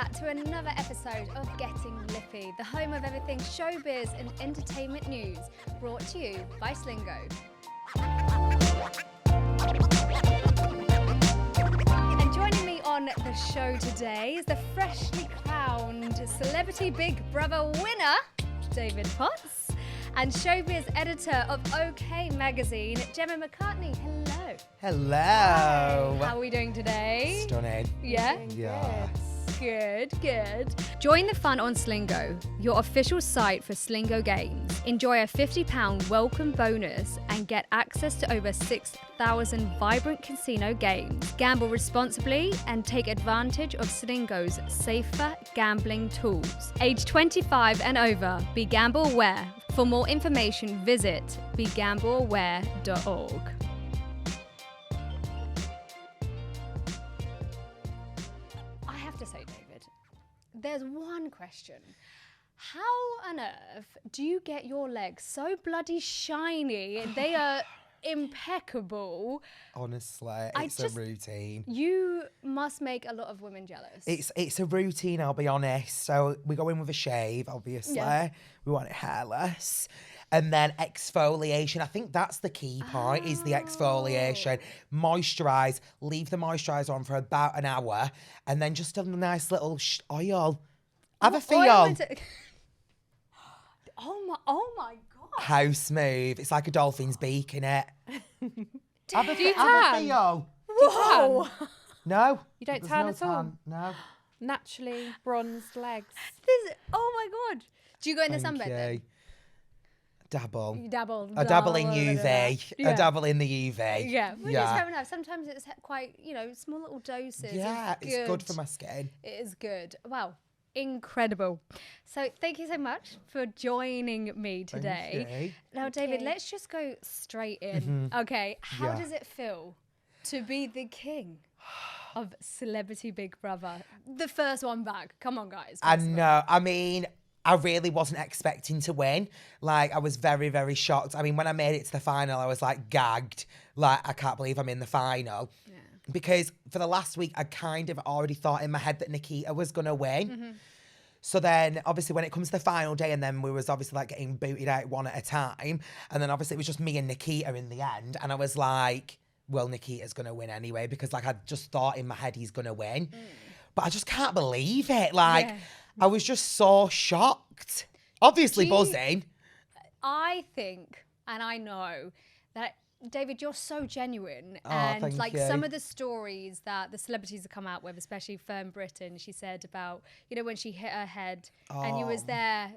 back to another episode of Getting Lippy, the home of everything showbiz and entertainment news, brought to you by Slingo. And joining me on the show today is the freshly crowned Celebrity Big Brother winner, David Potts, and showbiz editor of OK Magazine, Gemma McCartney. Hello. Hello. Hi. How are we doing today? Stunning. Yeah? Yeah. Good. Join the fun on Slingo, your official site for Slingo games. Enjoy a £50 welcome bonus and get access to over 6,000 vibrant casino games. Gamble responsibly and take advantage of Slingo's safer gambling tools. Age 25 and over. Be gamble aware. For more information, visit begambleaware.org. To say, David, there's one question. How on earth do you get your legs so bloody shiny? They are impeccable. Honestly, it's a routine. You must make a lot of women jealous. It's a routine, I'll be honest. So we go in with a shave, obviously. Yeah. We want it hairless. And then exfoliation. I think that's the key point, is the exfoliation. Moisturise. Leave the moisturiser on for about an hour. And then just a nice little oil. Have a feel. Oh my God. How smooth. It's like a dolphin's beak, innit? Have a feel. Whoa. No. You don't tan at all? No. Naturally bronzed legs. Oh my God. Do you go in the sunbed then? Dabble. You dabble. I dabble in UV. Yeah. I dabble in the UV. Yeah. Which is fair enough. Sometimes it's quite, small little doses. Yeah, it's good for my skin. It is good. Wow. Incredible. So thank you so much for joining me today. Thank you. Now, David, let's just go straight in. Okay. How does it feel to be the king of Celebrity Big Brother? The first one back. Come on, guys. I know. I mean, I really wasn't expecting to win. Like, I was very, very shocked. I mean, when I made it to the final, I was like gagged. Like, I can't believe I'm in the final. Yeah. Because for the last week, I kind of already thought in my head that Nikita was going to win. Mm-hmm. So then, obviously, when it comes to the final day, and then we was obviously like getting booted out one at a time. And then obviously it was just me and Nikita in the end. And I was like, well, Nikita's going to win anyway. Because like I just thought in my head he's going to win. But I just can't believe it. Like, I was just so shocked. Obviously buzzing. I think, and I know, that David, you're so genuine. Thank like you. some of the stories that the celebrities have come out with, especially Fern Britton, she said about, when she hit her head and you was there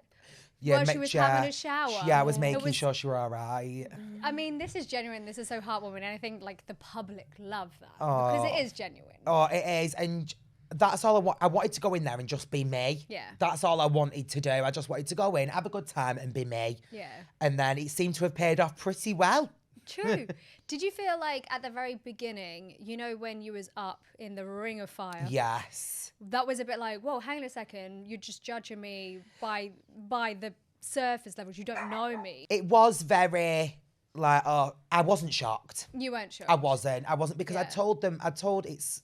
while she was having a shower. Yeah, I was making sure she were all right. I mean, this is genuine. This is so heartwarming. And I think like the public love that because it is genuine. Oh, it is. And that's all I wanted to go in there and just be me. Yeah. That's all I wanted to do. I just wanted to go in, have a good time and be me. Yeah. And then it seemed to have paid off pretty well. True. Did you feel like at the very beginning, when you was up in the ring of fire? Yes. That was a bit like, whoa, hang on a second. You're just judging me by the surface levels. You don't know me. It was very like, I wasn't shocked. You weren't shocked? I wasn't because I told it's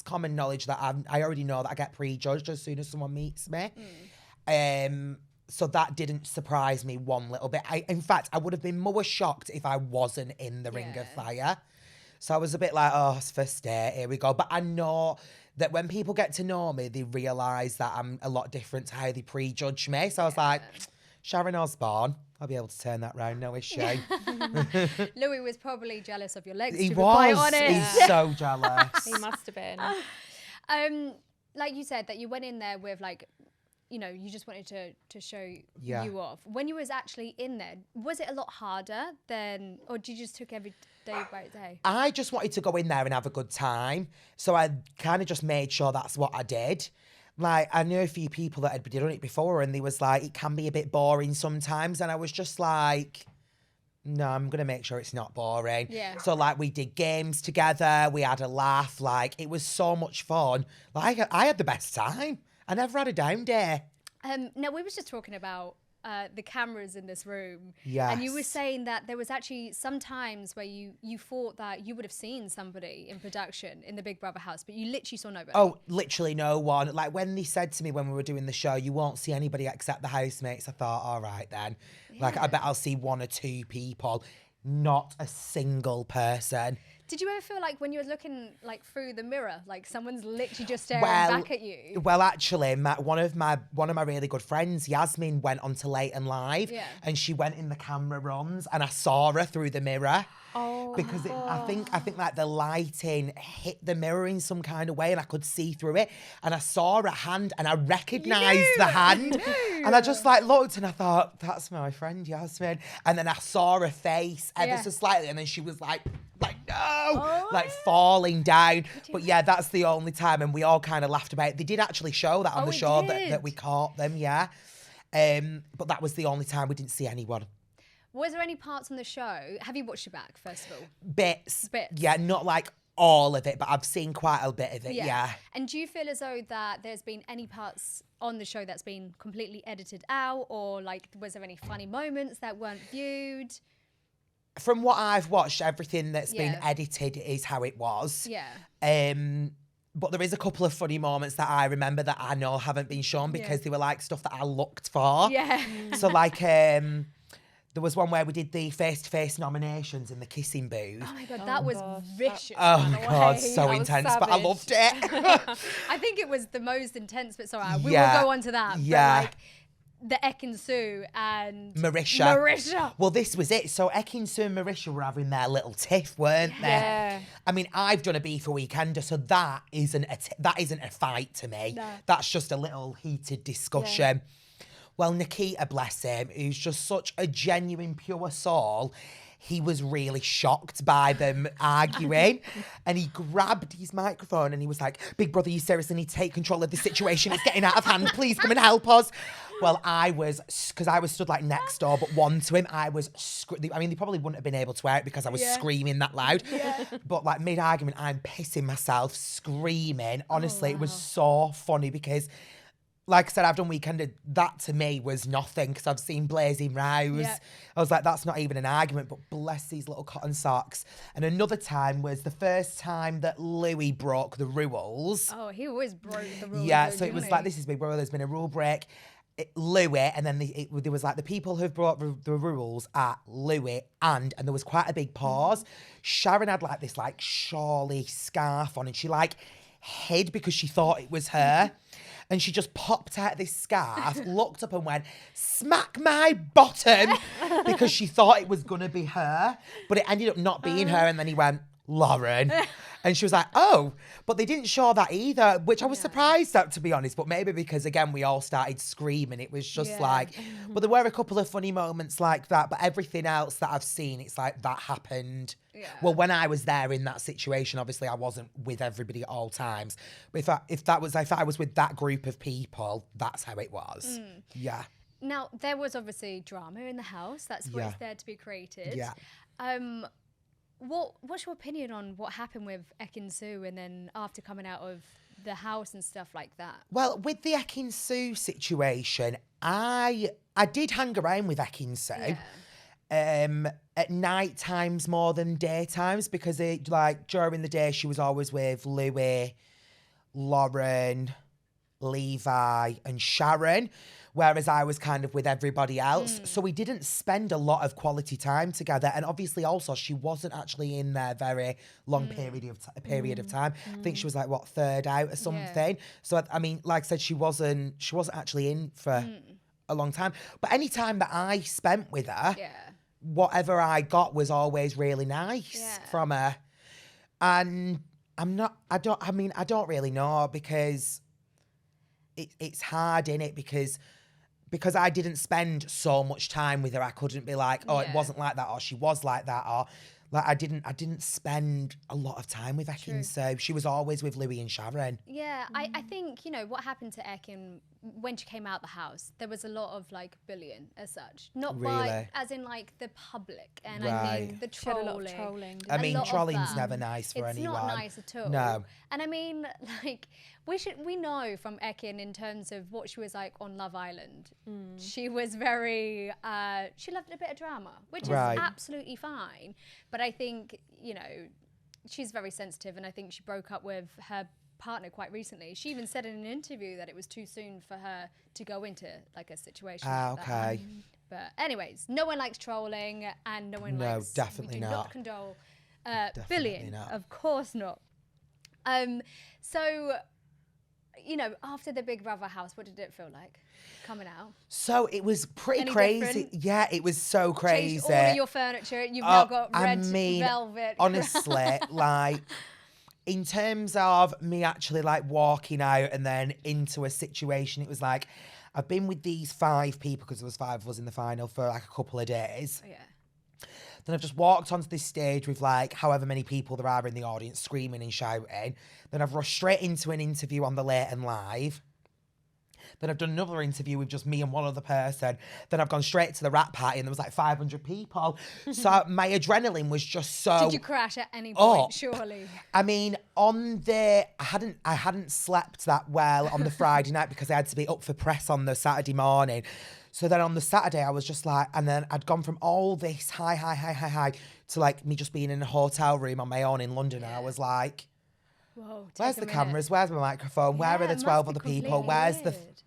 common knowledge that I already know that I get prejudged as soon as someone meets me. So that didn't surprise me one little bit. In fact, I would have been more shocked if I wasn't in the ring of fire. So I was a bit like, it's first day, here we go. But I know that when people get to know me, they realise that I'm a lot different to how they prejudge me. So I was like, Sharon Osbourne, I'll be able to turn that round, no issue. Louis was probably jealous of your legs. He to be quite was. honest. He's so jealous. He must have been. Like you said, that you went in there with like, you just wanted to show you off. When you was actually in there, was it a lot harder than, or did you just took every day by day? I just wanted to go in there and have a good time. So I kind of just made sure that's what I did. Like, I knew a few people that had done it before and they was like, it can be a bit boring sometimes. And I was just like, no, I'm going to make sure it's not boring. Yeah. So, like, we did games together. We had a laugh. Like, it was so much fun. Like, I had the best time. I never had a down day. No, we was just talking about the cameras in this room. Yes. And you were saying that there was actually some times where you thought that you would have seen somebody in production in the Big Brother house, but you literally saw nobody. Oh, literally no one. Like when they said to me when we were doing the show, you won't see anybody except the housemates, I thought, all right then. Like I bet I'll see 1 or 2 people. Not a single person. Did you ever feel like when you were looking like through the mirror, like someone's literally just staring back at you? Well, actually, one of my really good friends, Yasmin, went on to Late and Live, and she went in the camera runs, and I saw her through the mirror. Oh, because I think like the lighting hit the mirror in some kind of way, and I could see through it, and I saw a hand, and I recognised the hand, and I just like looked, and I thought, that's my friend Yasmin, and then I saw her face ever so slightly, and then she was like no, like falling down. But yeah, that's the only time, and we all kind of laughed about it. They did actually show that on the show that we caught them, but that was the only time we didn't see anyone. Was there any parts on the show? Have you watched it back, first of all? Bits. Yeah, not like all of it, but I've seen quite a bit of it, yeah. And do you feel as though that there's been any parts on the show that's been completely edited out, or like was there any funny moments that weren't viewed? From what I've watched, everything that's been edited is how it was. Yeah. But there is a couple of funny moments that I remember that I know haven't been shown because they were like stuff that I looked for. Yeah. So like there was one where we did the face-to-face nominations in the kissing booth. Oh my God, that was vicious. Oh my God, so intense, but I loved it. I think it was the most intense, but sorry, we will go on to that. Yeah. But like, the Ekin-Su and Marisha. Well, this was it. So Ekin-Su and Marisha were having their little tiff, weren't they? Yeah. I mean, I've done a beef a weekender, so that isn't a fight to me. No. That's just a little heated discussion. Yeah. Well, Nikita, bless him, who's just such a genuine, pure soul, he was really shocked by them arguing. And he grabbed his microphone and he was like, Big Brother, you seriously need to take control of the situation. It's getting out of hand. Please come and help us. Well, because I was stood like next door, but one to him, I was, I mean, they probably wouldn't have been able to hear it because I was screaming that loud. Yeah. But like mid-argument, I'm pissing myself, screaming. Honestly, it was so funny because, like I said, I've done Weekender. That to me was nothing because I've seen blazing rows. Yeah. I was like, that's not even an argument, but bless these little cotton socks. And another time was the first time that Louis broke the rules. Oh, he always broke the rules. Yeah, so it was like, this is Big Brother, there's been a rule break. Louis, and then there was like the people who've brought the rules at Louis, and there was quite a big pause. Sharon had like this like shawly scarf on, and she like hid because she thought it was her. And she just popped out this scarf, looked up and went, smack my bottom, because she thought it was going to be her. But it ended up not being her. And then he went, Lauren. And she was like, oh. But they didn't show that either, which I was surprised at, to be honest. But maybe because, again, we all started screaming. It was just like, but there were a couple of funny moments like that. But everything else that I've seen, it's like that happened. Yeah. Well, when I was there in that situation, obviously I wasn't with everybody at all times. But if I was with that group of people, that's how it was. Yeah. Now, there was obviously drama in the house. That's what is there to be created. Yeah. What's your opinion on what happened with Ekin-Su and then after coming out of the house and stuff like that? Well, with the Ekin-Su situation, I did hang around with Ekin-Su at night times more than daytimes because during the day she was always with Louis, Lauren, Levi and Sharon, whereas I was kind of with everybody else. So we didn't spend a lot of quality time together. And obviously also she wasn't actually in there very long period of time. I think she was like, third out or something. Yeah. So, I mean, like I said, she wasn't actually in for a long time. But any time that I spent with her, whatever I got was always really nice from her. And I don't really know because it's hard, innit? Because I didn't spend so much time with her, I couldn't be like, it wasn't like that, or she was like that, or like I didn't spend a lot of time with Ekin, so she was always with Louis and Sharon. Yeah, I think, what happened to Ekin when she came out the house, there was a lot of like bullying as such, not Really? by as in like the public, and I Right. mean the She had a trolling. lot of trolling. I A mean, lot of trolling's that. never nice for It's anyone. not nice at all. No. And I mean, like, we know from Ekin in terms of what she was like on Love Island. She was very, she loved a bit of drama, which Right. is absolutely fine. But I think, you know, she's very sensitive, and I think she broke up with her partner quite recently. She even said in an interview that it was too soon for her to go into like a situation like that. Okay. But anyways, no one likes trolling, and no one No, likes. definitely we do not. not condone Definitely bullying. not. Of course not. So, you know, after the Big Brother house, what did it feel like coming out? So it was pretty Any crazy. different? Yeah, it was so crazy. Changed all of your furniture. You've now got red velvet. Honestly, like, in terms of me actually like walking out and then into a situation, it was like, I've been with these 5 people, because there was 5 of us in the final, for like a couple of days. Oh, yeah. Then I've just walked onto this stage with like however many people there are in the audience screaming and shouting. Then I've rushed straight into an interview on the Late and Live. Then I've done another interview with just me and one other person. Then I've gone straight to the rap party, and there was like 500 people. So my adrenaline was just so. Did you crash at any point? up. Surely. I mean, I hadn't slept that well on the Friday night because I had to be up for press on the Saturday morning. So then on the Saturday, I was just like, and then I'd gone from all this high to like me just being in a hotel room on my own in London. And I was like, Whoa. where's take the a cameras? Where's my microphone? Where are Yeah, the it 12 must other be people? completely Where's the weird.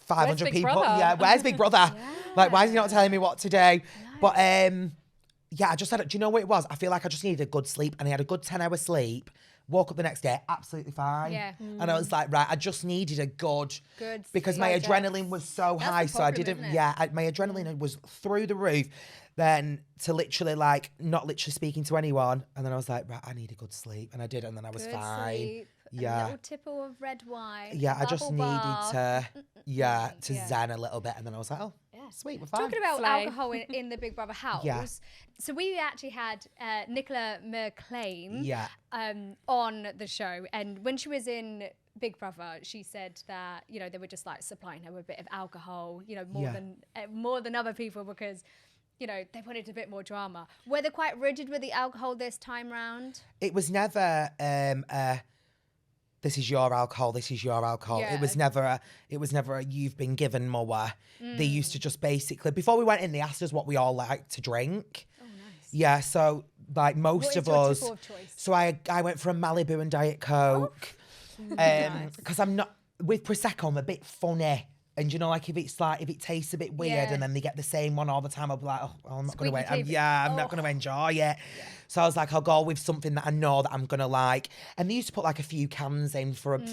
500 Big people? Brother? Yeah, where's Big Brother? Like, why is he not telling me what to do? But yeah, I just had, do you know what it was? I feel like I just needed a good sleep, and I had a good 10-hour sleep. Woke up the next day, absolutely fine. Yeah. And I was like, right, I just needed a good because my digest. adrenaline was so That's high. the So I problem, didn't, isn't it? my adrenaline was through the roof. Then to literally like, not literally speaking to anyone. And then I was like, right, I need a good sleep. And I did, and then I was Good fine. sleep, Yeah. A little tipple of red wine. Yeah, I just bubble needed bath. to zen a little bit. And then I was like, oh, sweet, we're fine. Talking about Slay. alcohol in the Big Brother house. Yeah. So we actually had Nicola McLean Yeah. on the show, and when she was in Big Brother, she said that, you know, they were just like supplying her with a bit of alcohol, you know, more than other people, because, you know, they wanted a bit more drama. Were they quite rigid with the alcohol this time round? It was never this is your alcohol, this is your alcohol. Yeah. It was never a you've been given more. They used to just basically, before we went in, they asked us what we all like to drink. Oh, nice. Yeah, so like most What of is your us. tipple of choice? So I went for a Malibu and Diet Coke. Nice. Because I'm not with Prosecco, I'm a bit funny. And you know, like if it tastes a bit weird, Yeah. and then they get the same one all the time, I'll be like, oh, I'm not going Squeaky to clean. I'm not going to enjoy it. So I was like, I'll go with something that I know that I'm going to like. And they used to put like a few cans in for me.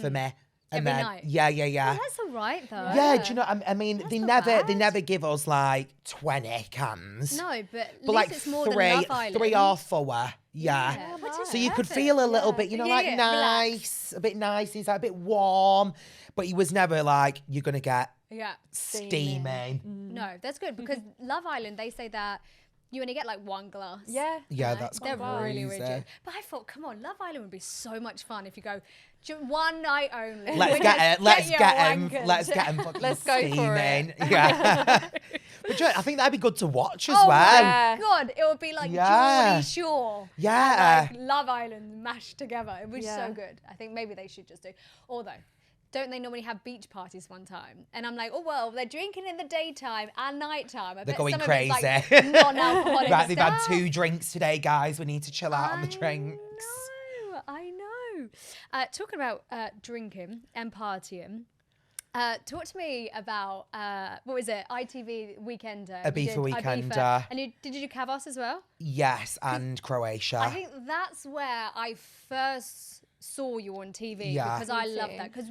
And Every then, night? Yeah. Oh, that's all right, though. Yeah, do you know? I mean, they not never bad. give us like 20 cans. No, but at But least like it's more than Love Island. 3 or 4. Yeah. which is So you could perfect. feel a little bit, you know, Yeah, like yeah, nice, a bit nice, inside, a bit warm. But he was never like, you're going to get Yeah. steaming. No, that's good, because Love Island, they say that you only get like 1 glass. Yeah. Yeah, Right? that's They're really crazy. rigid. But I thought, come on, Love Island would be so much fun if you go one night only. Let's get him wankered. fucking Let's go for steaming. it. Yeah. But do you know, I think that'd be good to watch as Oh well. Yeah. my God, it would be like Yeah. Geordie Shore. Yeah. And like Love Island mashed together. It was Yeah. so good. I think maybe they should just do. Although, don't they normally have beach parties one time? And I'm like, oh, well, they're drinking in the daytime and nighttime. I They're bet going some crazy. Of it's like non-alcoholic Right, they've had stuff. 2 drinks today, guys. We need to chill out on the drinks. I know. Talking about drinking and partying, talk to me about, what was it, ITV Weekender. Ibiza You did Weekender. And did you do Kavos as well? Yes, and Croatia. I think that's where I first saw you on TV, Yeah. because I Me love too. that. Because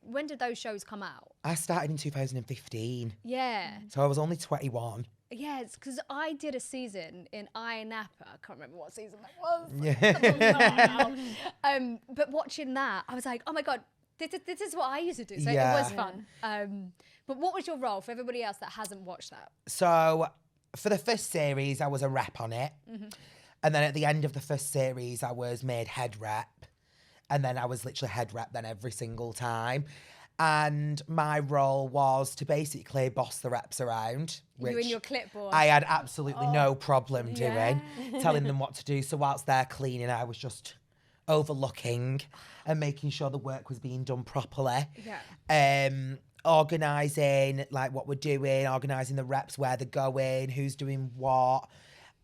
when did those shows come out? I started in 2015, Yeah. so I was only 21. Yeah, it's because I did a season in Iron Napa. I can't remember what season that was. Yeah. But watching that, I was like, oh my God, this is what I used to do. So Yeah. it was fun. But what was your role for everybody else that hasn't watched that? So for the first series, I was a rep on it. Mm-hmm. And then at the end of the first series, I was made head rep. And then I was literally head rep then every single time. And my role was to basically boss the reps around. Which You and your clipboard. I had absolutely no problem doing, Yeah. telling them what to do. So whilst they're cleaning, I was just overlooking and making sure the work was being done properly. Yeah. Organising like what we're doing, organising the reps, where they're going, who's doing what.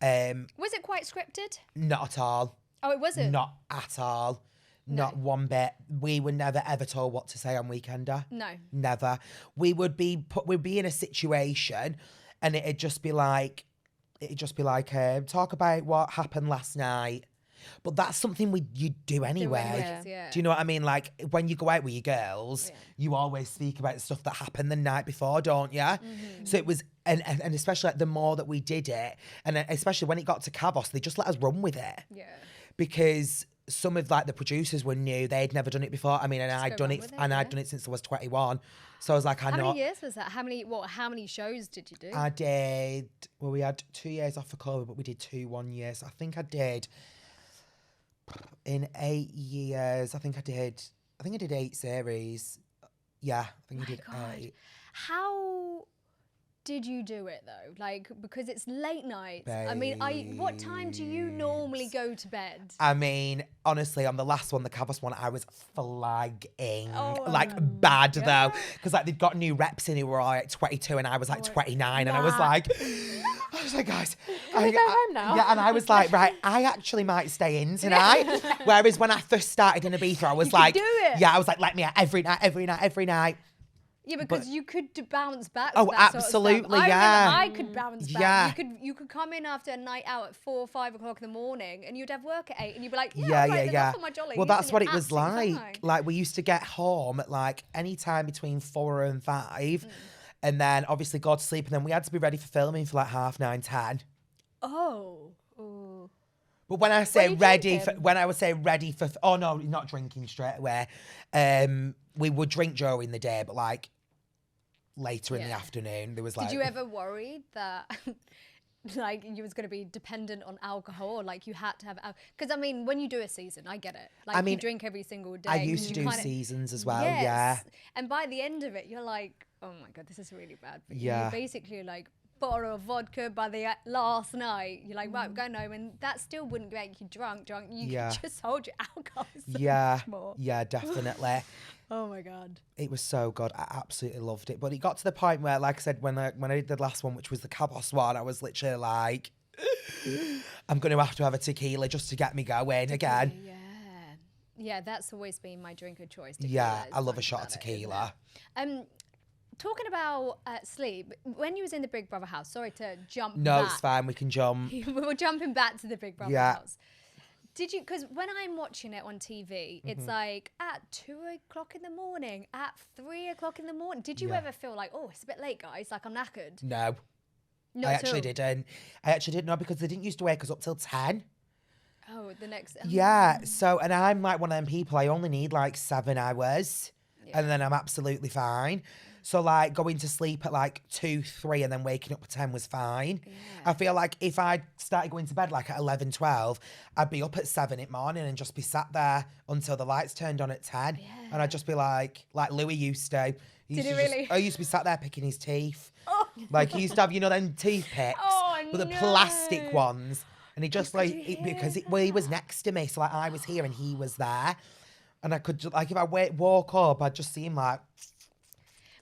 Was it quite scripted? Not at all. Oh, it wasn't? Not at all. Not one bit. We were never ever told what to say on Weekender. No. Never. We'd be in a situation and it'd just be like, talk about what happened last night. But that's something you do anyway. Yeah. Do you know what I mean? Like when you go out with your girls, you always speak about stuff that happened the night before, don't you? So it was, and especially like the more that we did it, and especially when it got to Kavos, they just let us run with it. Yeah. Because some of like the producers were new; they'd never done it before. I mean, and I'd go done run it, with it, and yeah. I'd done it since I was 21. So I was like, How many years was that? How many shows did you do? I did. Well, we had 2 years off for COVID, but we did 2 1 year. So I think I did. In 8 years, I think I did 8 series. Yeah, I think I did God. 8. How did you do it though? Like, because it's late nights. I mean, what time do you normally go to bed? I mean, honestly, on the last one, the Kavos one, I was flagging. Oh, like, bad, though. Because, like, they'd got new reps in who were all, like, 22, and I was, like, 29. And I was like, guys. Can we go home now? Yeah, and I was like, right, I actually might stay in tonight. Whereas when I first started in Ibiza, I was like, do it. yeah, I was like, let me out every night. Yeah, because you could bounce back. Oh, to that absolutely, sort of stuff. yeah. I could bounce back. Yeah. You could come in after a night out at 4 or 5 o'clock in the morning, and you'd have work at 8, and you'd be like, Yeah. Enough on my jolly. Well, that's what it was Absolutely like. fine. Like, we used to get home at, like, any time between 4 and 5. And then, obviously, go to sleep. And then we had to be ready for filming for, like, 9:30, 10. Oh. Ooh. But when I say you ready, drinking? when I would say ready for... Oh, no, not drinking straight away. We would drink during the day, but, like, later in the afternoon, there was, like... Did you ever worry that... like you was going to be dependent on alcohol, or like you had to have alcohol? Because I mean, when you do a season, I get it. Like, I mean, you drink every single day. I used to you do kinda- seasons as well, Yes. yeah. And by the end of it, you're like, oh my God, this is really bad. But Yeah. you basically like bottle of vodka by the last night. You're like, right, we're going home. And that still wouldn't make you drunk. You Yeah. could just hold your alcohol so Yeah, much more. yeah, definitely. Oh my God. It was so good. I absolutely loved it. But it got to the point where, like I said, when I did the last one, which was the Kavos one, I was literally like, I'm going to have a tequila just to get me going again. Yeah. Yeah, that's always been my drink of choice. Yeah, tequila. It's I love a something shot of about it, tequila. isn't it? Talking about sleep, when you was in the Big Brother house, sorry to jump No, back. it's fine. We can jump. We're jumping back to the Big Brother Yeah. house. Did you, because when I'm watching it on TV, it's Mm-hmm. like at 2 o'clock in the morning, at 3 o'clock in the morning. Did you Yeah. ever feel like, oh, it's a bit late, guys, like I'm knackered? No, Not I at actually all. didn't. I actually didn't know because they didn't used to wake us up till 10. Oh, the next. Yeah, so, and I'm like one of them people, I only need like 7 hours and then I'm absolutely fine. So like going to sleep at like 2, 3 and then waking up at 10 was fine. I feel like if I started going to bed like at 11, 12, I'd be up at 7 in the morning and just be sat there until the lights turned on at 10. And I'd just be like Louis used to. Did he really? I used to be sat there picking his teeth. Like he used to have, you know, them toothpicks. Oh, but the no. plastic ones. And he just like, you hear because he was next to me. So like I was here and he was there. And I could, like if I walk up, I'd just see him like...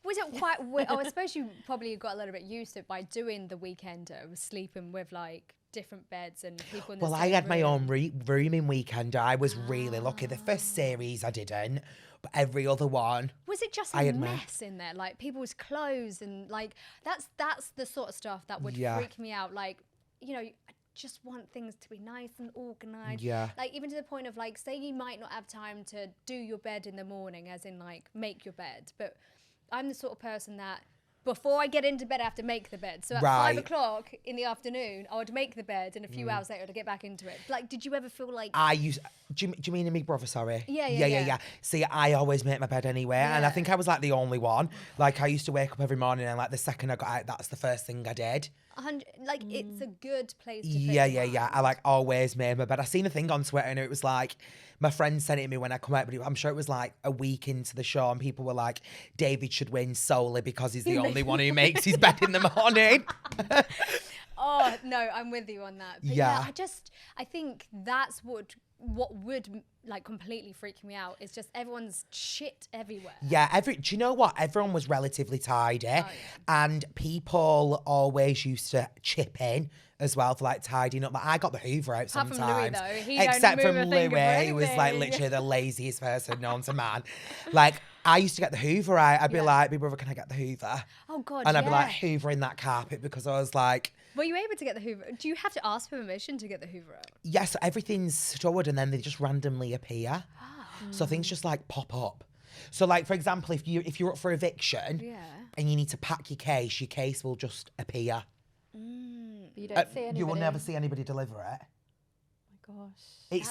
Was it quite weird? Oh, I suppose you probably got a little bit used to it by doing the Weekender, was sleeping with like different beds and people in the Well, same I had my room. own room in Weekender. I was really lucky. The first series I didn't, but every other one. Was it just I a had my- mess in there? Like people's clothes and like that's the sort of stuff that would Yeah. freak me out. Like, you know, I just want things to be nice and organized. Yeah. Like even to the point of like, say you might not have time to do your bed in the morning, as in like make your bed, but I'm the sort of person that before I get into bed, I have to make the bed. So at 5 Right. o'clock in the afternoon, I would make the bed, and a few hours later to get back into it. Like, did you ever feel like? Do you mean in Big Brother, sorry? Yeah. See, I always make my bed anyway. And I Yeah. think I was like the only one. Like I used to wake up every morning and like the second I got out, that's the first thing I did. Like, it's a good place to put Yeah. your I like always made my bed. I seen a thing on Twitter and it was like, my friend sent it to me when I come out, but I'm sure it was like a week into the show and people were like, David should win solely because he's the only one who makes his bed in the morning. Oh, no, I'm with you on that. But Yeah. I think that's what would like completely freak me out is just everyone's shit everywhere. Yeah, do you know what? Everyone was relatively tidy and people always used to chip in as well for like tidying up. Like I got the Hoover out Apart from sometimes. Louis, though. He Except don't move from a finger for Louis, who was like anything. literally the laziest person known to man. Like I used to get the Hoover out. I'd be like, "Big brother, can I get the Hoover?" Oh God, And I'd be like hoovering that carpet because I was like, were you able to get the Hoover? Do you have to ask for permission to get the Hoover out? yeah, so everything's stored and then they just randomly appear. So things just like pop up. So like, for example, if you're up for eviction and you need to pack your case will just appear. You don't see anybody. You will never see anybody deliver it. Oh my gosh.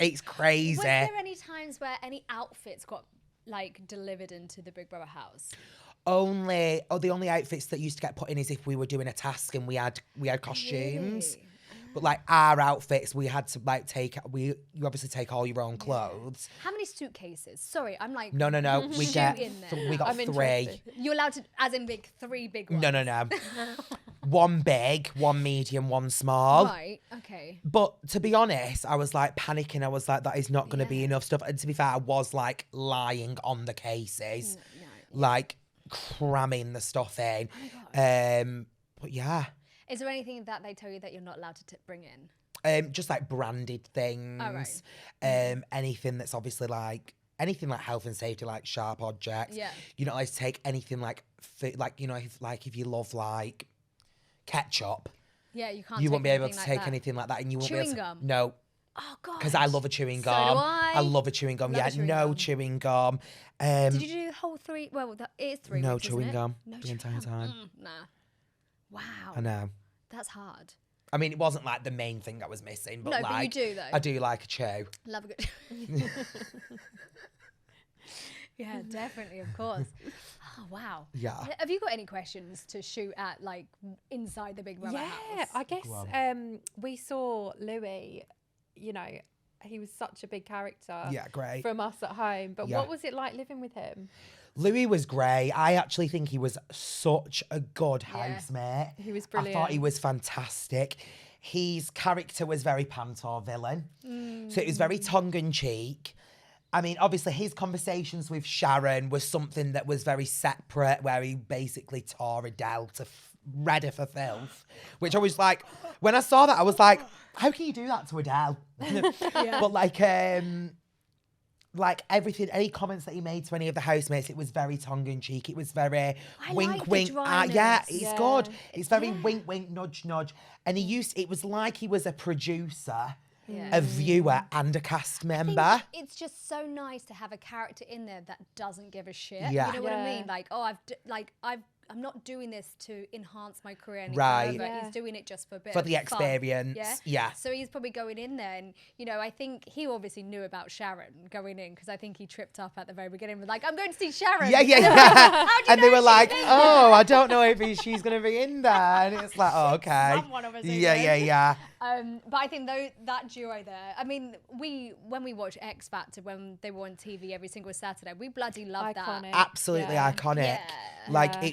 It's crazy. Was there any times where any outfits got like delivered into the Big Brother house? The only outfits that used to get put in is if we were doing a task and we had costumes. Really? But like our outfits, we had to like you obviously take all your own clothes. How many suitcases? Sorry, I'm like No. We shoot get in there. we got I'm 3. interested. You're allowed to, as in big, 3 big ones. No. One big, one medium, one small. Right. Okay. But to be honest, I was like panicking. I was like, that is not going to be enough stuff. And to be fair, I was like lying on the cases, like cramming the stuff in. But yeah. Is there anything that they tell you that you're not allowed to bring in? Just like branded things. Oh, right. Anything that's obviously like anything like health and safety, like sharp objects. Yeah. You're not allowed to take anything like food, like you know, if you love like ketchup, Yeah, you can't. you won't be able anything to like take that. anything like that, and you won't Chewing be able to, gum? No. Oh God. Because I love a chewing So gum. do I. love a chewing gum. Love a Yeah, chewing no gum. chewing gum. Did you do the whole 3? Well, that is 3 No weeks, isn't chewing it? gum No the chewing entire gum. time. Nah. Wow. I know. That's hard. I mean, it wasn't like the main thing that was missing, but No, like but you do though. I do like a chew. Love a good. Yeah, definitely, of course. Oh wow. Yeah. Have you got any questions to shoot at, like inside the Big Brother house? Yeah, I guess we saw Louis, you know, he was such a big character Yeah, great. from us at home. But Yeah. what was it like living with him? Louis was great. I actually think he was such a good housemate. He was I thought he brilliant. was fantastic. His character was very panto villain. So it was very tongue-in-cheek. I mean, obviously, his conversations with Sharon was something that was very separate, where he basically tore Adele to red her for filth, which I was like, when I saw that, I was like, how can you do that to Adele? But like everything, any comments that he made to any of the housemates, it was very tongue-in-cheek. It was very wink, like the wink. Yeah, dryness. it's good. It's very wink, wink, nudge, nudge. And it was like he was a producer, a viewer, and a cast member. It's just so nice to have a character in there that doesn't give a shit. Yeah. You know what I Yeah. mean? Like, I'm not doing this to enhance my career any Right. further. Yeah. He's doing it just for a bit For of the fun. experience, yeah. So he's probably going in there, and I think he obviously knew about Sharon going in, because I think he tripped up at the very beginning with like, I'm going to see Sharon. Yeah. How'd you And they know were she's like, in there? oh, I don't know if she's going to be in there. And it's like, oh, okay. Someone obviously Yeah. But I think that duo there, I mean, when we watch X Factor, when they were on TV every single Saturday, we bloody loved Iconic. that. Absolutely Yeah. iconic. Yeah. Like Yeah.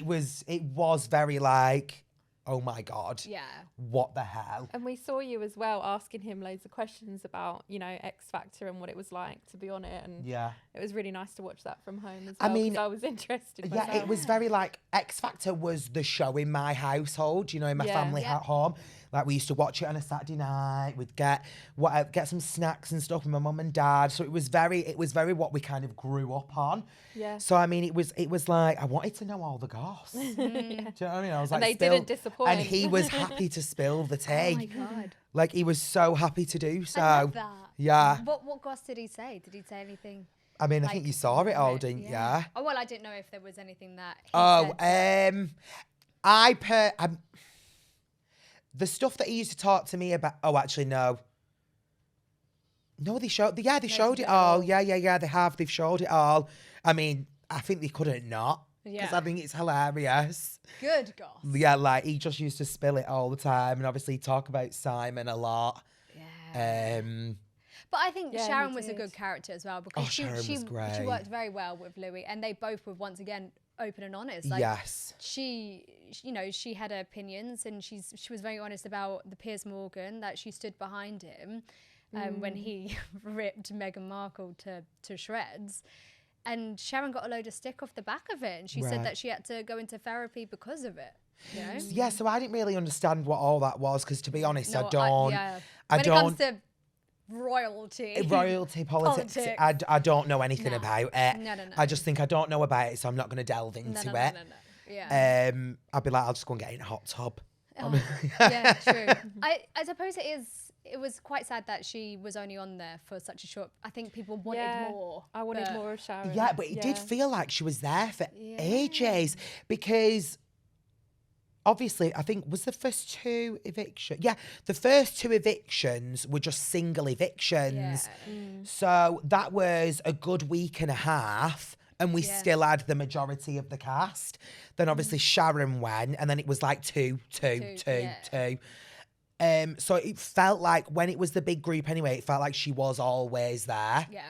it was very like, oh my God. Yeah. What the hell? And we saw you as well asking him loads of questions about, you know, X Factor and what it was like to be on it. And Yeah. it was really nice to watch that from home as I well. mean, 'Cause I was interested. Yeah, myself. it was very like X Factor was the show in my household, you know, in my Yeah. family Yeah. at home. Like we used to watch it on a Saturday night. We'd get some snacks and stuff with my mum and dad. So it was very what we kind of grew up on. Yeah. So I mean, it was like I wanted to know all the goss. Do you know what I mean? I was And like, they didn't disappoint. And he was happy to spill the tea. Oh my God. Like he was so happy to do so. I love that. Yeah. What goss did he say? Did he say anything? I mean, I Like, think you saw it all, didn't you? Oh, well, I didn't know if there was anything that he Oh, said. the stuff that he used to talk to me about. Oh, actually, no. No, they showed it all. Yeah, they have. They've showed it all. I mean, I think they couldn't not. because Yeah. I think it's hilarious. Good goss. Yeah, like he just used to spill it all the time, and obviously talk about Simon a lot. Yeah. But I think Yeah, he Sharon was a did. good character as well because Sharon was she great. worked very well with Louis, and they both were once again open and honest. Like, yes. she had her opinions, and she was very honest about the Piers Morgan, that she stood behind him when he ripped Meghan Markle to shreds. And Sharon got a load of stick off the back of it, and she said Right. that she had to go into therapy because of it. You know? Yeah, so I didn't really understand what all that was because, to be honest, No, I don't. When it comes to royalty, politics, politics. I don't know anything No. about it. No. I just think I don't know about it, so I'm not going to delve into it. No. Yeah. I'd be like, I'll just go and get in a hot tub. Oh, yeah, true. I suppose it was quite sad that she was only on there for such a short. I think people wanted more. I wanted but- more of Sharon. Yeah, but it did feel like she was there for ages because obviously I think was the first two evictions. Yeah, the first two evictions were just single evictions. Yeah. So that was a good week and a half. And we Yeah. still had the majority of the cast. Then obviously Sharon went, and then it was like two. So it felt like when it was the big group anyway, it felt like she was always there. Yeah.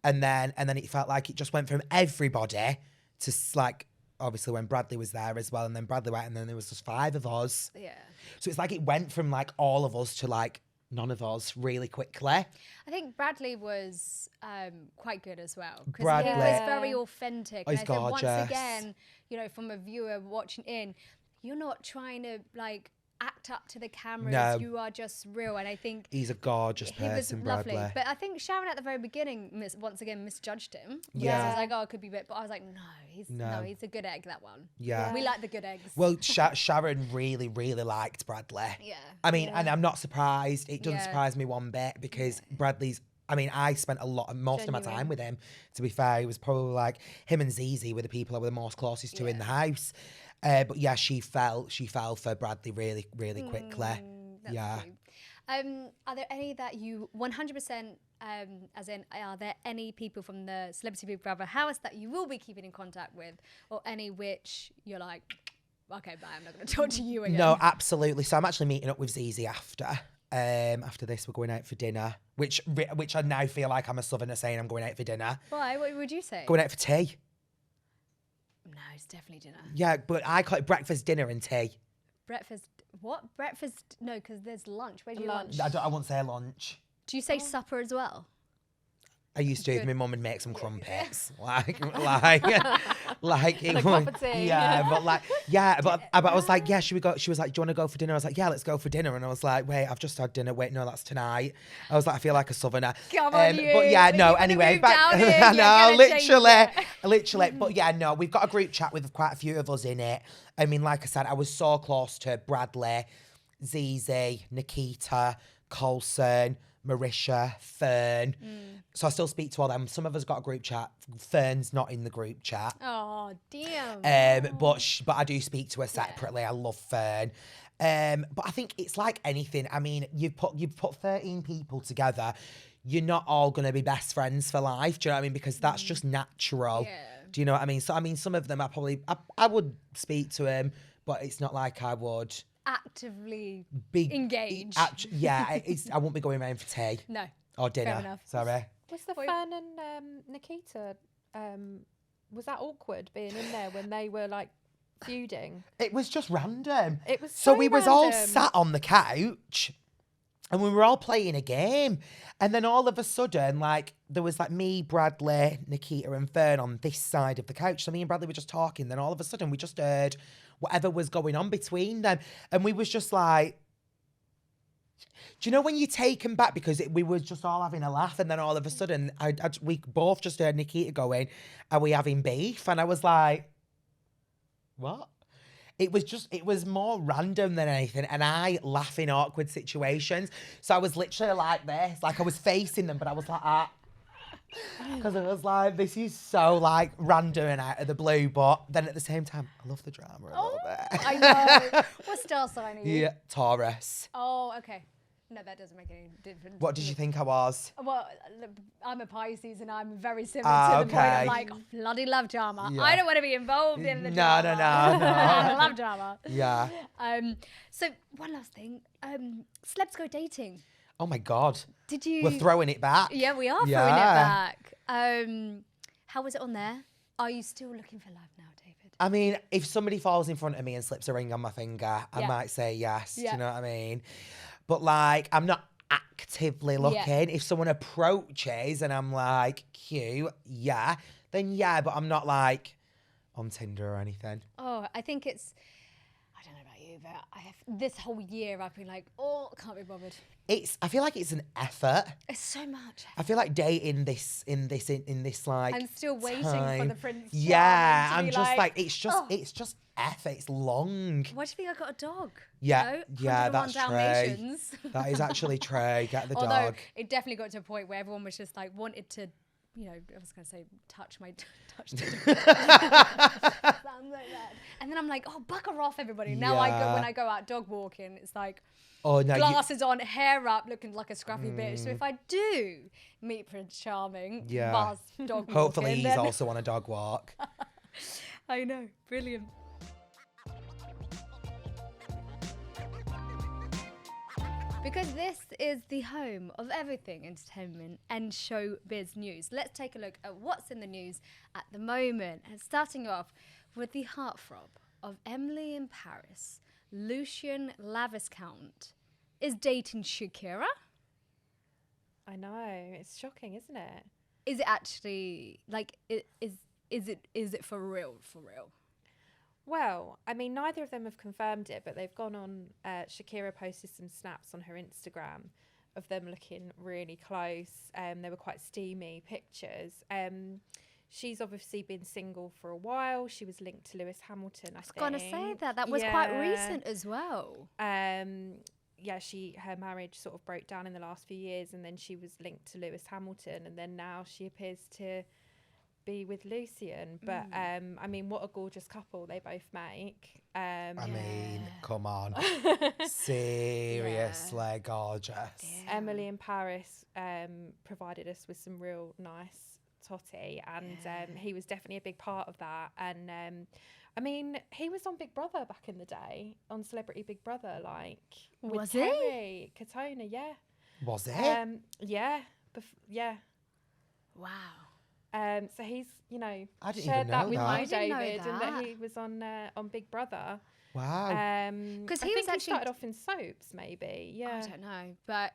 And then it felt like it just went from everybody to like obviously when Bradley was there as well, and then Bradley went, and then there was just 5 of us. Yeah. So it's like it went from like all of us to like none of us really quickly. I think Bradley was quite good as well because Bradley. he was very authentic. Oh, he's and I think once gorgeous. again, from a viewer watching in, you're not trying to like act up to the cameras. No. You are just real, and I think He's a gorgeous he was person, lovely. Bradley. But I think Sharon at the very beginning once again misjudged him. Yeah. I was like, oh, it could be a bit, but I was like, No. he's a good egg, that one. Yeah. We like the good eggs. Well, Sharon really, really liked Bradley. Yeah. I mean, and I'm not surprised. It doesn't Yeah. surprise me one bit because Bradley's. I mean, I spent most of my time with him. To be fair, it was probably like him and Zizi were the people I were the most closest to in the house. But yeah, she fell for Bradley really, really quickly. That's Yeah. cute. Are there any that you 100%, as in, are there any people from the Celebrity Big Brother house that you will be keeping in contact with, or any which you're like, okay, bye, I'm not going to talk to you again? No, absolutely. So I'm actually meeting up with Zizi after. After this, we're going out for dinner, which I now feel like I'm a southerner saying I'm going out for dinner. Why? What would you say? Going out for tea. No, it's definitely dinner. Yeah, but I call it breakfast, dinner, and tea. Breakfast. What? Breakfast? No, because there's lunch. Where do you Lunch. lunch? I won't say lunch. Do you say supper as well? I used to. Good. My mum would make some crumpets, like it a was, cup of tea. yeah, but I was like, yeah, should we go? She was like, do you want to go for dinner? I was like, yeah, let's go for dinner. And I was like, wait, I've just had dinner. Wait, no, that's tonight. I was like, I feel like a southerner. Come on, you. But yeah, When no. you wanna Anyway, move back. down here, I you're know, gonna change literally. But yeah, no, we've got a group chat with quite a few of us in it. I mean, like I said, I was so close to Bradley, Zizi, Nikita, Coulson, Marisha, Fern. So I still speak to all them. Some of us got a group chat. Fern's not in the group chat. Oh, damn. But I do speak to her separately. I love Fern. But I think it's like anything. I mean, you've put 13 people together. You're not all going to be best friends for life. Do you know what I mean? Because that's just natural. Yeah. Do you know what I mean? So, I mean, some of them I would speak to him, but it's not like I would Actively be engage. I won't be going around for tea No. or dinner. Fair enough. Sorry. Was the Wait. Fern and Nikita, was that awkward being in there when they were like feuding? It was just random. It was So so we was all random. sat on the couch and we were all playing a game. And then all of a sudden, like, there was like me, Bradley, Nikita and Fern on this side of the couch. So me and Bradley were just talking. Then all of a sudden we just heard whatever was going on between them. And we was just like, do you know when you take them back? Because we were just all having a laugh. And then all of a sudden, we both just heard Nikita going, are we having beef? And I was like, what? It was more random than anything. And I laugh in awkward situations. So I was literally like this. Like I was facing them, but I was like, because it was like, this is so like random and out of the blue. But then at the same time, I love the drama a little bit. I know. What star sign are you? Yeah, Taurus. Oh, okay. No, that doesn't make any difference. What did you think I was? Well, I'm a Pisces and I'm very similar to the point okay. of like, bloody love drama. Yeah. I don't want to be involved in the No, drama. no. I love drama. Yeah. So one last thing. Celebs go dating. Oh my God. Did you? We're throwing it back. Yeah, we are throwing it back. How was it on there? Are you still looking for love now, David? I mean, if somebody falls in front of me and slips a ring on my finger, I Yeah. might say yes. Do Yeah. you know what I mean? But like, I'm not actively looking. If someone approaches and I'm like, cute, then yeah, but I'm not like on Tinder or anything. Oh, I think it's. I don't know about you, but this whole year I've been like, oh, can't be bothered. I feel like it's an effort. It's so much. I feel like dating in this like. I'm still waiting time. for the Prince. Yeah, Charming I'm to be just like it's just oh. it's just effort. It's long. Why do you think I got a dog? Yeah, You know? yeah, 101 that's true. Dalmatians. That is actually true. Get the Although dog. it definitely got to a point where everyone was just like wanted to, you know, I was going to say touch my touch. Sounds like that. And then I'm like, oh, bugger off, everybody. Now when I go out dog walking, it's like. Oh no! Glasses on, hair up, looking like a scruffy bitch. So if I do meet Prince Charming, Yeah. whilst dog Hopefully walking, he's then also on a dog walk. I know, brilliant. Because this is the home of everything entertainment and showbiz news. Let's take a look at what's in the news at the moment. And starting off with the heartthrob of Emily in Paris, Lucien Laviscount is dating Shakira. I know, it's shocking, isn't it? Is it actually like is it for real? For real? Well, I mean, neither of them have confirmed it, but they've gone on. Shakira posted some snaps on her Instagram of them looking really close. They were quite steamy pictures. She's obviously been single for a while. She was linked to Lewis Hamilton, I was going to say that was quite recent as well. Yeah, her marriage sort of broke down in the last few years, and then she was linked to Lewis Hamilton, and then now she appears to be with Lucien. But I mean, what a gorgeous couple they both make. I mean, come on, seriously gorgeous. Yeah. Emily in Paris provided us with some real nice totty, and he was definitely a big part of that. And I mean, he was on Big Brother back in the day, on Celebrity Big Brother, like Was with he? Kerry Katona, yeah. Was it? Yeah, yeah. Wow. So he's, you know, I didn't shared even that know with that. you, I didn't know David, and that. that he was on Big Brother. Wow. Because I he was think actually started off in soaps, maybe. Yeah. I don't know, but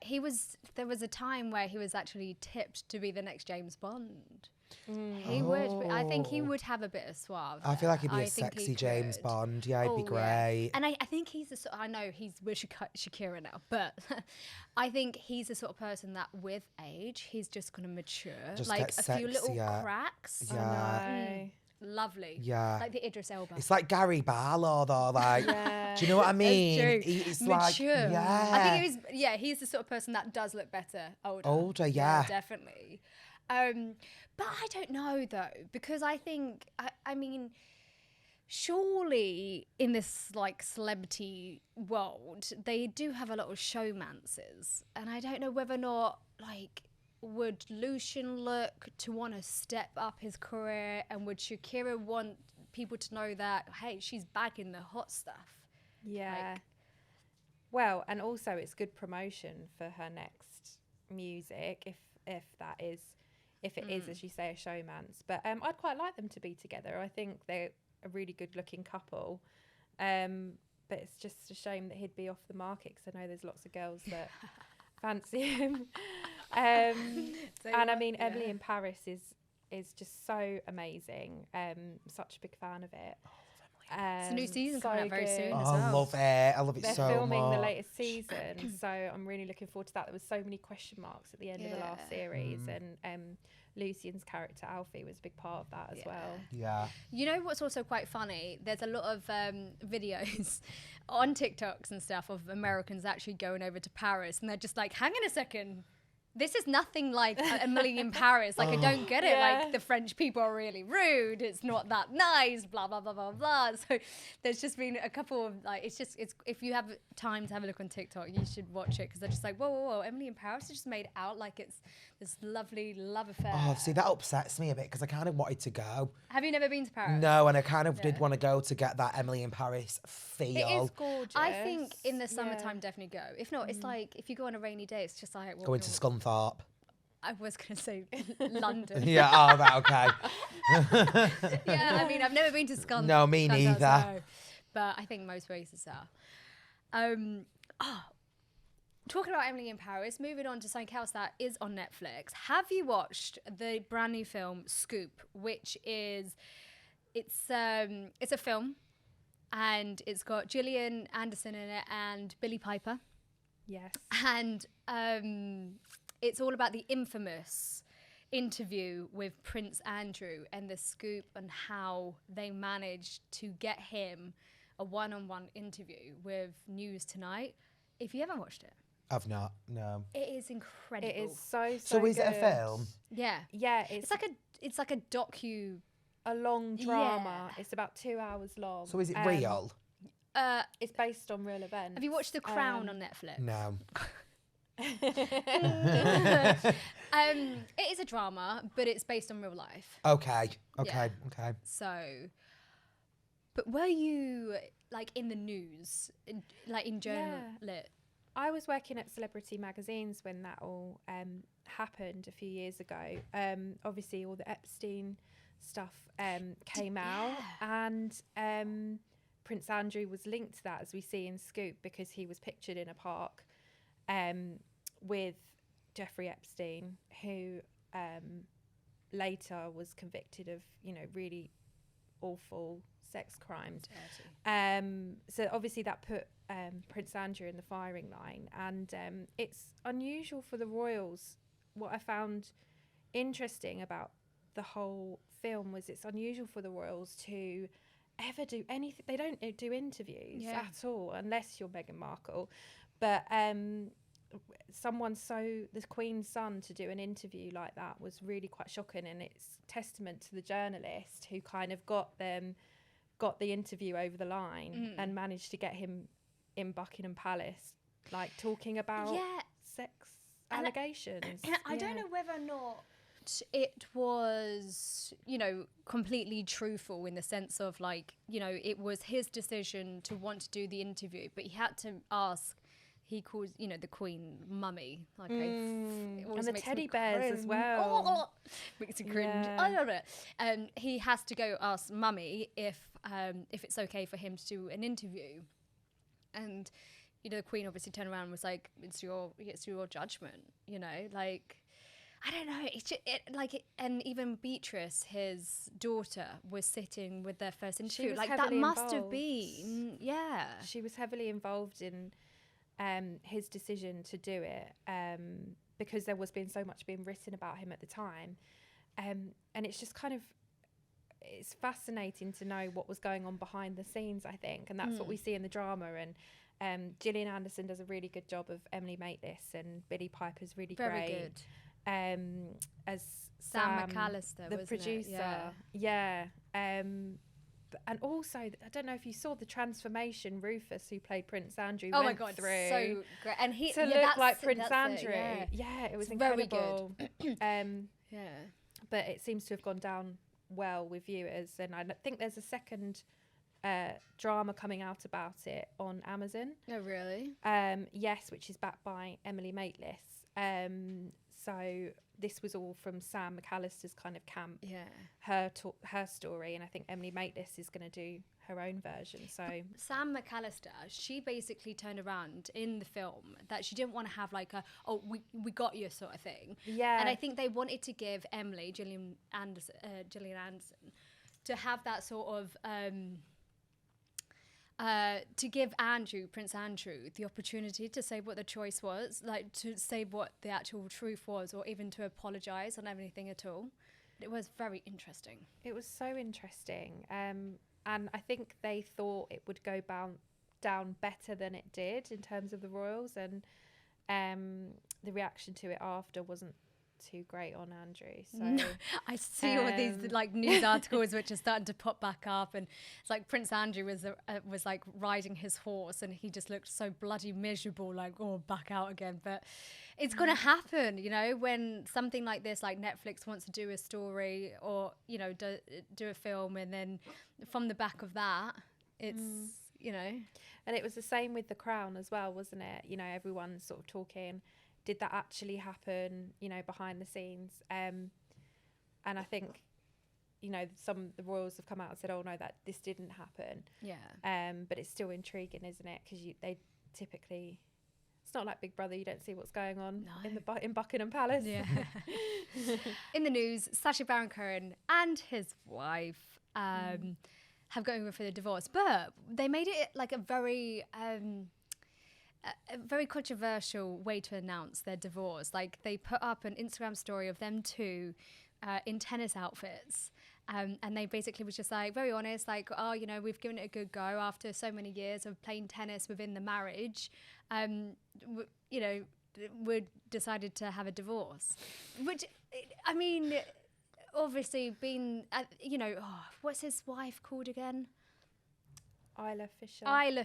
there was a time where he was actually tipped to be the next James Bond. He would. I think he would have a bit of suave. I feel like he'd be I a think he sexy James could. Bond. Yeah, he'd be Oh, yeah. great. And I think he's the sort. I know he's with Shakira now, but I think he's the sort of person that with age he's just gonna mature. Just like get a few little sexier. cracks. Yeah. I know. Lovely. Yeah. Like the Idris Elba. It's like Gary Barlow, though. Like, Yeah. do you know what I mean? True. It's Mature. like, yeah. I think he was. Yeah, he's the sort of person that does look better older. Older, yeah. Definitely. But I don't know though, because I think I mean, surely in this like celebrity world, they do have a lot of showmances, and I don't know whether or not like would Lucien look to want to step up his career, and would Shakira want people to know that hey, she's back in the hot stuff? Yeah. Like- Well, and also it's good promotion for her next music, if it is, as you say, a showman's. But I'd quite like them to be together. I think they're a really good-looking couple. But it's just a shame that he'd be off the market, because I know there's lots of girls that fancy him. And I mean, Emily in Paris is just so amazing. Such a big fan of it. It's a new season so coming out very good. soon Oh, as I well. love it. I love it They're so filming much. the latest season, so I'm really looking forward to that. There was so many question marks at the end of the last series, and Lucien's character Alfie was a big part of that as well. Yeah. You know what's also quite funny? There's a lot of videos on TikToks and stuff of Americans actually going over to Paris, and they're just like, hang on a second, this is nothing like Emily in Paris. Like, I don't get it. Yeah. Like, the French people are really rude. It's not that nice, blah, blah, blah, blah, blah. So there's just been a couple of, like, it's if you have time to have a look on TikTok, you should watch it because they're just like, whoa, whoa, whoa. Emily in Paris is just made out like it's this lovely love affair. Oh, see, that upsets me a bit because I kind of wanted to go. Have you never been to Paris? No, and I kind of did want to go to get that Emily in Paris feel. It is gorgeous. I think in the summertime, definitely go. If not, it's like, if you go on a rainy day, it's just like... Going to Scunthorpe. I was going to say London. Yeah, oh, right, okay. Yeah, I mean, I've never been to Scunthorpe. No, me neither. But I think most places are. Talking about Emily in Paris, moving on to something else that is on Netflix. Have you watched the brand new film Scoop, which is... It's a film, and it's got Gillian Anderson in it and Billy Piper. Yes. And it's all about the infamous interview with Prince Andrew and the Scoop and how they managed to get him a one-on-one interview with News Tonight. If you haven't watched it. I've not, no. It is incredible. It is so So is it a good. film? Yeah. Yeah, It's like a docu. a long drama. Yeah. It's about 2 hours long. So is it real? It's based on real events. Have you watched The Crown on Netflix? No. It is a drama, but it's based on real life. Okay. Yeah. Okay. So, but were you like in the news, like in journal lit? I was working at Celebrity Magazines when that all happened a few years ago. Obviously, all the Epstein stuff came out, and Prince Andrew was linked to that, as we see in Scoop, because he was pictured in a park with Jeffrey Epstein, who later was convicted of, really awful sex crimes. So obviously that put Prince Andrew in the firing line, and it's unusual for the royals. What I found interesting about the whole film was it's unusual for the royals to ever do anything. They don't do interviews at all, unless you're Meghan Markle. But the Queen's son, to do an interview like that was really quite shocking, and it's testament to the journalist who kind of got the interview over the line and managed to get him in Buckingham Palace, like talking about sex allegations. I don't know whether or not it was, completely truthful in the sense of like, it was his decision to want to do the interview, but he had to ask. He calls, the Queen mummy. Like, and the teddy bears as well. Oh, makes you cringe. Yeah. I love it. He has to go ask mummy if it's okay for him to do an interview, and the Queen obviously turned around and was like, "It's your judgment." Like. I don't know. It's just, and even Beatrice, his daughter, was sitting with their first interview. Like that must have been, She was heavily involved in his decision to do it because there was been so much being written about him at the time, and it's just it's fascinating to know what was going on behind the scenes, I think, and that's what we see in the drama. And Gillian Anderson does a really good job of Emily Maitlis, and Billy Piper's really very great. good. As Sam McAllister, the wasn't producer, and also I don't know if you saw the transformation Rufus, who played Prince Andrew, oh went my god, through so great, and he to look like Prince Andrew. It was incredible. Very good. But it seems to have gone down well with viewers, and I think there's a second drama coming out about it on Amazon. Oh really? Yes, which is backed by Emily Maitlis. So this was all from Sam McAllister's kind of camp, her story, and I think Emily Maitlis is going to do her own version. So Sam McAllister, she basically turned around in the film that she didn't want to have like we got you sort of thing. Yeah. And I think they wanted to give Gillian Anderson, to have that sort of to give Prince Andrew, the opportunity to say what the choice was, like to say what the actual truth was, or even to apologise on anything at all. It was very interesting. It was so interesting. And I think they thought it would go down better than it did in terms of the royals. And the reaction to it after wasn't too great on Andrew. So I see all these like news articles which are starting to pop back up, and it's like Prince Andrew was like riding his horse, and he just looked so bloody miserable, like, oh, back out again. But it's gonna happen, you know, when something like this, like Netflix wants to do a story or, you know, do a film, and then from the back of that, it's you know. And it was the same with The Crown as well, wasn't it? You know, everyone's sort of talking, did that actually happen, you know, behind the scenes? And I think, you know, the royals have come out and said, oh no, that this didn't happen. Yeah. But it's still intriguing, isn't it? Because they typically, it's not like Big Brother, you don't see what's going on in Buckingham Palace. Yeah. In the news, Sacha Baron Cohen and his wife have gone over for the divorce, but they made it like a very controversial way to announce their divorce. Like, they put up an Instagram story of them two in tennis outfits. And they basically was just like, very honest, like, oh, you know, we've given it a good go after so many years of playing tennis within the marriage. You know, we decided to have a divorce. Which, I mean, obviously being, you know, what's his wife called again? Isla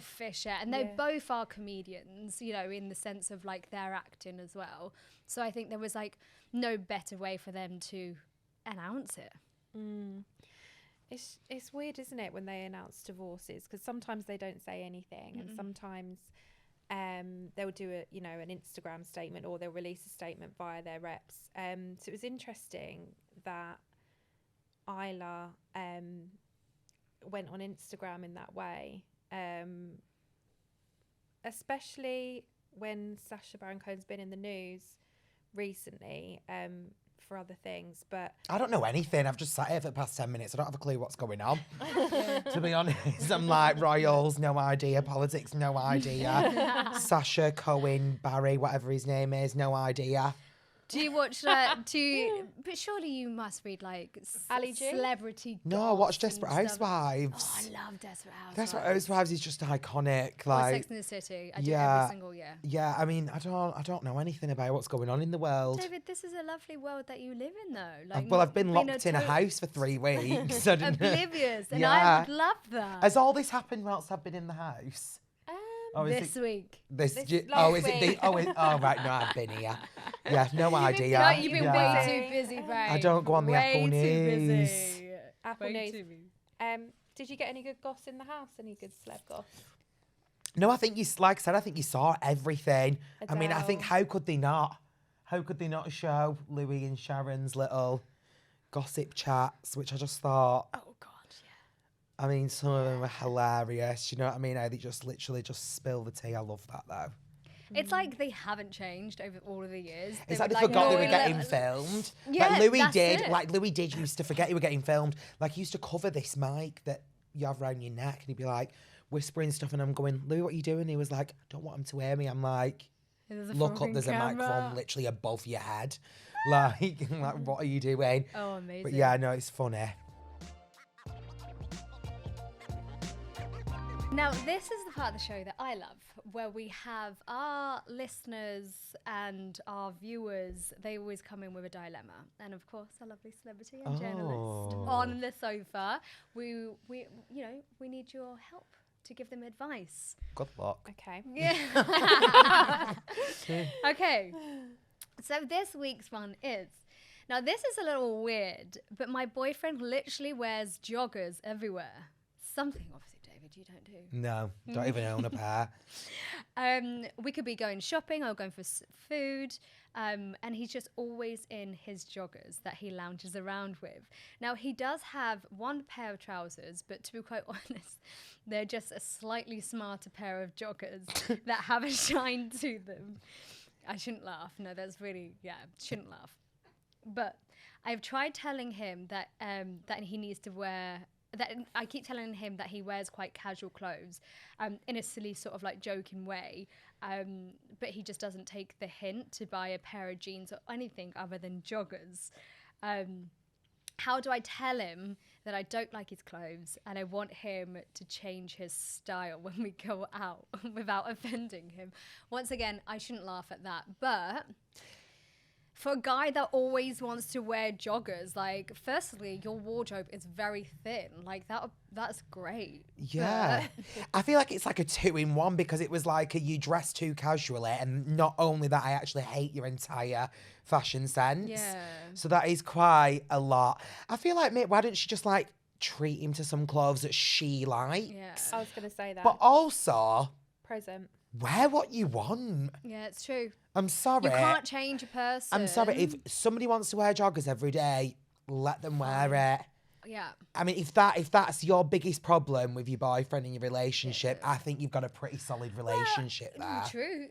Fisher, and they both are comedians, you know, in the sense of like their acting as well. So I think there was like no better way for them to announce it. It's weird, isn't it, when they announce divorces, because sometimes they don't say anything, and sometimes they'll do an Instagram statement, or they'll release a statement via their reps. So it was interesting that Isla went on Instagram in that way, especially when Sacha Baron Cohen's been in the news recently for other things. But I don't know anything. I've just sat here for the past 10 minutes. I don't have a clue what's going on. To be honest, I'm like, royals, no idea. Politics, no idea. Sacha Cohen, Barry, whatever his name is, no idea. Do you watch that? But surely you must read like Ali G? celebrity. No, I watch Desperate Housewives. Oh, I love Desperate Housewives. Desperate Housewives is just iconic. Or Like, Sex and the City. I do every single year. Yeah, I mean, I don't know anything about what's going on in the world. David, this is a lovely world that you live in, though. Like, Well, I've been locked in a house for 3 weeks. Oblivious, and I would love that. Has all this happened whilst I've been in the house? This week. Right, no, I've been here. Yeah, no idea. No, you've been way too busy, babe. I don't go on the Apple News. Apple News. Did you get any good goss in the house? Any good celeb goss? No, I think like I said, I think you saw everything. Adele. I mean, I think how could they not show Louis and Sharon's little gossip chats, which I just thought, Oh, God, yeah. I mean, some of them are hilarious. You know what I mean? How they just literally just spill the tea. I love that though. It's like they haven't changed over all of the years. It's like they forgot they were getting filmed. Yeah, like Louis that's did. it. Like Louis did used to forget he were getting filmed. Like he used to cover this mic that you have around your neck, and he'd be like whispering stuff, and I'm going, Louis, what are you doing? He was like, I don't want him to hear me. I'm like, look up, there's a microphone literally above your head. Like, what are you doing? Oh, amazing. But yeah, no, it's funny. Now, this is the part of the show that I love, where we have our listeners and our viewers, they always come in with a dilemma. And of course, our lovely celebrity and journalist on the sofa, we need your help to give them advice. Good luck. Okay. Yeah. Okay. So this week's one is, now this is a little weird, but my boyfriend literally wears joggers everywhere. Something obviously, David, you don't do. No, don't even own a pair. We could be going shopping or going for food, and he's just always in his joggers that he lounges around with. Now, he does have one pair of trousers, but to be quite honest, they're just a slightly smarter pair of joggers that have a shine to them. I shouldn't laugh. No, that's really, shouldn't laugh. But I've tried telling him that that he needs to wear... that I keep telling him that he wears quite casual clothes in a silly sort of like joking way, but he just doesn't take the hint to buy a pair of jeans or anything other than joggers. how do I tell him that I don't like his clothes and I want him to change his style when we go out without offending him? Once again, I shouldn't laugh at that, but for a guy that always wants to wear joggers, like, firstly, your wardrobe is very thin. Like, that's great. Yeah. I feel like it's like a 2-in-1 because it was like you dress too casually, and not only that, I actually hate your entire fashion sense. Yeah. So that is quite a lot. I feel like, mate, why don't you just like treat him to some clothes that she likes? Yeah. I was going to say that. But also, Present. wear what you want. Yeah, it's true. I'm sorry. You can't change a person. I'm sorry. If somebody wants to wear joggers every day, let them wear it. Yeah. I mean, if that's your biggest problem with your boyfriend in your relationship, I think you've got a pretty solid relationship there. True.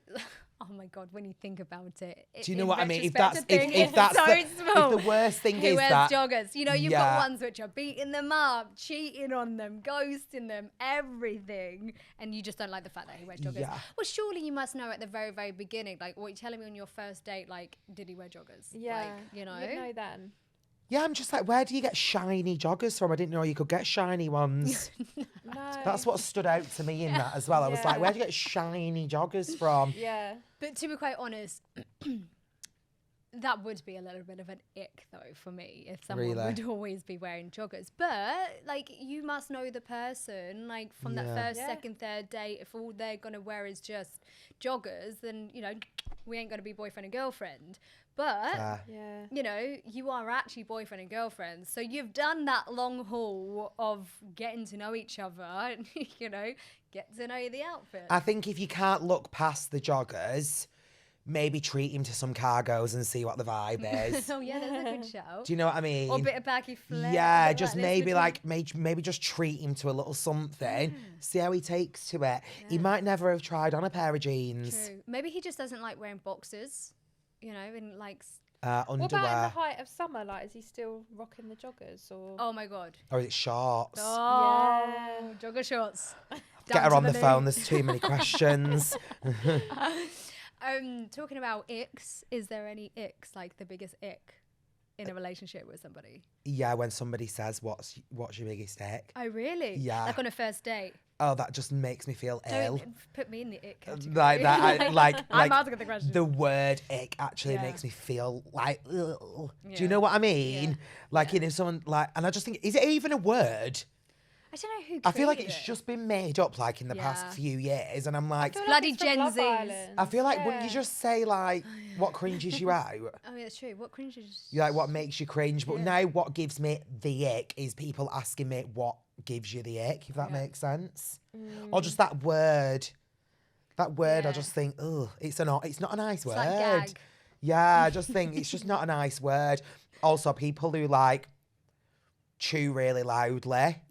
Oh my God, when you think about it. Do you know what I mean? If retrospect, that's to think if it's that's so if small. the worst thing Who is wears that joggers? You know, you've Yeah. got ones which are beating them up, cheating on them, ghosting them, everything, and you just don't like the fact that he wears joggers. Yeah. Well, surely you must know at the very, very beginning, like, what you're telling me on your first date, like, did he wear joggers? Yeah. Like, you know? You'd know then. yeah, I'm just like, where do you get shiny joggers from? I didn't know you could get shiny ones. No. That's what stood out to me in that as well. I was like, Yeah. where do you get shiny joggers from? Yeah. But to be quite honest, that would be a little bit of an ick though for me if someone Really? would always be wearing joggers. But like, you must know the person, like, from that Yeah. first, Yeah. second, third date. If all they're gonna wear is just joggers, then, you know, we ain't gonna be boyfriend and girlfriend. But Yeah. you know, you are actually boyfriend and girlfriend, so you've done that long haul of getting to know each other and, you know, get to know the outfit. I think if you can't look past the joggers, maybe treat him to some cargos and see what the vibe is. Oh yeah, that's a good shout. Do you know what I mean? Or a bit of baggy flare. Yeah, a bit just this maybe between- like maybe just treat him to a little something. See how he takes to it. He might never have tried on a pair of jeans, True. Maybe he just doesn't like wearing boxers, you know, and likes. What about in the underwear, height of summer? Like, is he still rocking the joggers or? Oh my God. or is it shorts? Oh, jogger shorts. Get her Down on to the knee. phone. There's too many questions. Talking about icks, is there any icks, like the biggest ick in a relationship with somebody? Yeah, when somebody says, "What's your biggest ick?" Oh really? Yeah. Like on a first date. Oh, that just makes me feel ill. Don't put me in the ick category. Like that, like I'm asking the question. the word ick actually Yeah. makes me feel like, ugh. Do Yeah. you know what I mean? Yeah. Like, you know, someone like, and I just think, is it even a word? I don't know who. I feel like created it's it. just been made up like in the Yeah. past few years, and I'm like, I feel bloody it's from Gen Love Zs. Island. I feel like wouldn't you Yeah. just say like what cringes you out? Oh yeah, that's true. What cringes? You like what makes you cringe, but Yeah. now what gives me the ick is people asking me what gives you the ick, if that Yeah. makes sense. Or just that word. That word, I Yeah. just think, oh, it's not a nice It's word. like gag. Yeah, I just think it's just not a nice word. Also, people who like chew really loudly.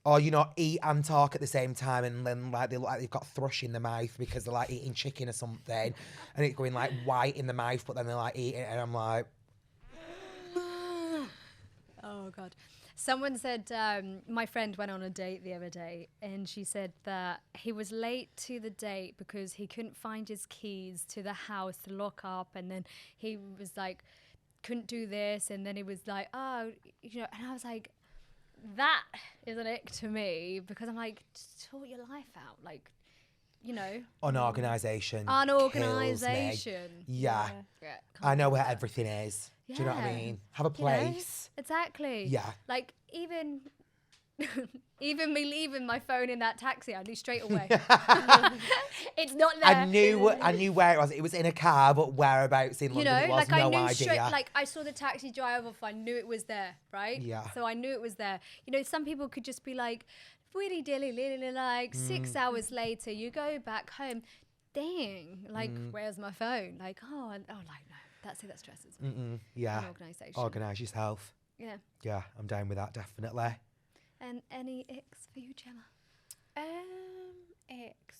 Or, you know, eat and talk at the same time, and then like they look like they've got thrush in their mouth because they're like eating chicken or something, and it's going like white in the mouth, but then they're like eating it, and I'm like, Oh God. Someone said, my friend went on a date the other day and she said that he was late to the date because he couldn't find his keys to the house to lock up, and then he was like, couldn't do this, and then he was like, oh, you know, and I was like, that is an ick to me, because I'm like, sort your life out, like, you know, unorganisation. unorganisation. Yeah. Yeah, I can't know do where that. everything is. Do you know what I Yeah. mean? Have a You know? place. Exactly. Yeah. Like, even even me leaving my phone in that taxi, I knew straight away. It's not there. I knew where it was. It was in a car, but whereabouts in You London know, it was, like, no I knew idea. straight, like, I saw the taxi drive off, I knew it was there, right? Yeah. So I knew it was there. You know, some people could just be like, willy dilly, like 6 hours later, you go back home. Dang, like, where's my phone? Like, like, no, that's it, that stresses me. Yeah. Organisation. Organise yourself. Yeah. Yeah, I'm down with that, definitely. And any icks for you, Gemma? X.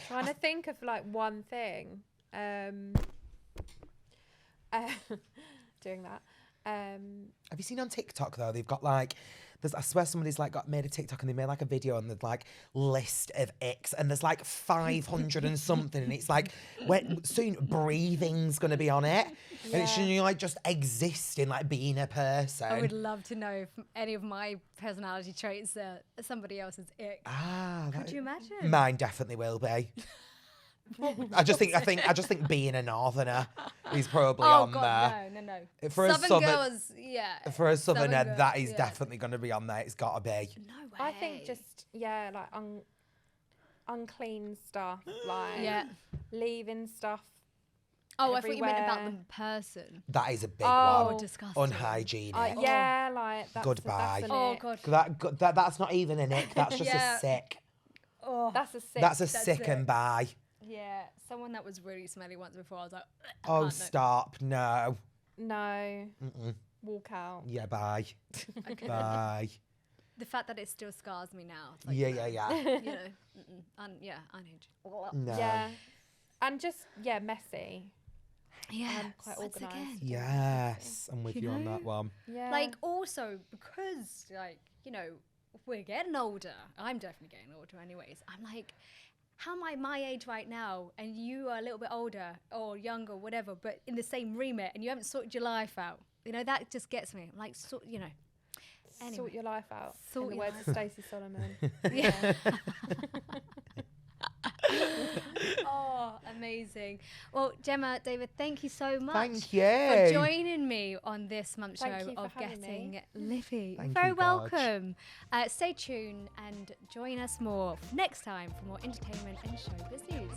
Trying to think of like one thing. Doing that. Have you seen on TikTok though? They've got like I swear somebody's like made a TikTok and they made like a video and there's like list of icks and there's like 500 and something and it's like soon breathing's gonna be on it and it's you like just existing, like being a person. I would love to know if any of my personality traits are somebody else's ick. Could you imagine? Mine definitely will be. I just think being a northerner is probably on there. No. For Southern girls, For a southerner, Southern that girls, is definitely going to be on there. It's got to be. No way. I think just like unclean stuff, like leaving stuff. Oh, I thought you meant about the everywhere. person. That is a big Oh, one. disgusting. Unhygienic. Yeah, like that's Goodbye. That's Oh, God. That's not even an ick. That's just a sick. Oh, That's a sick. That's a sick it. and bye. yeah. Someone that was really smelly once before, I was like, Oh, can't, stop. No. No. Mm-mm. Walk out. Yeah, bye. Okay. Bye. The fact that it still scars me now. It's like, Yeah. You know, unhinged. No. Yeah. And just messy. Yeah, Quite once organised. again. Yes, I'm with You you on know? that one. Yeah. Like, also, because, like, you know, we're getting older. I'm definitely getting older anyways. I'm like, how am I my age right now and you are a little bit older or younger, whatever, but in the same remit and you haven't sorted your life out? You know, that just gets me. I'm like, you know. Anyway. Sort your life out. Sort in the your words of Stacey Solomon. Yeah. Oh, amazing. Well, Gemma, David, thank you so much Thank you. for joining me on this month's Thank show you for of having Getting me. Lippy. Thank Very you, Goj. welcome. Stay tuned and join us more next time for more entertainment and showbiz news.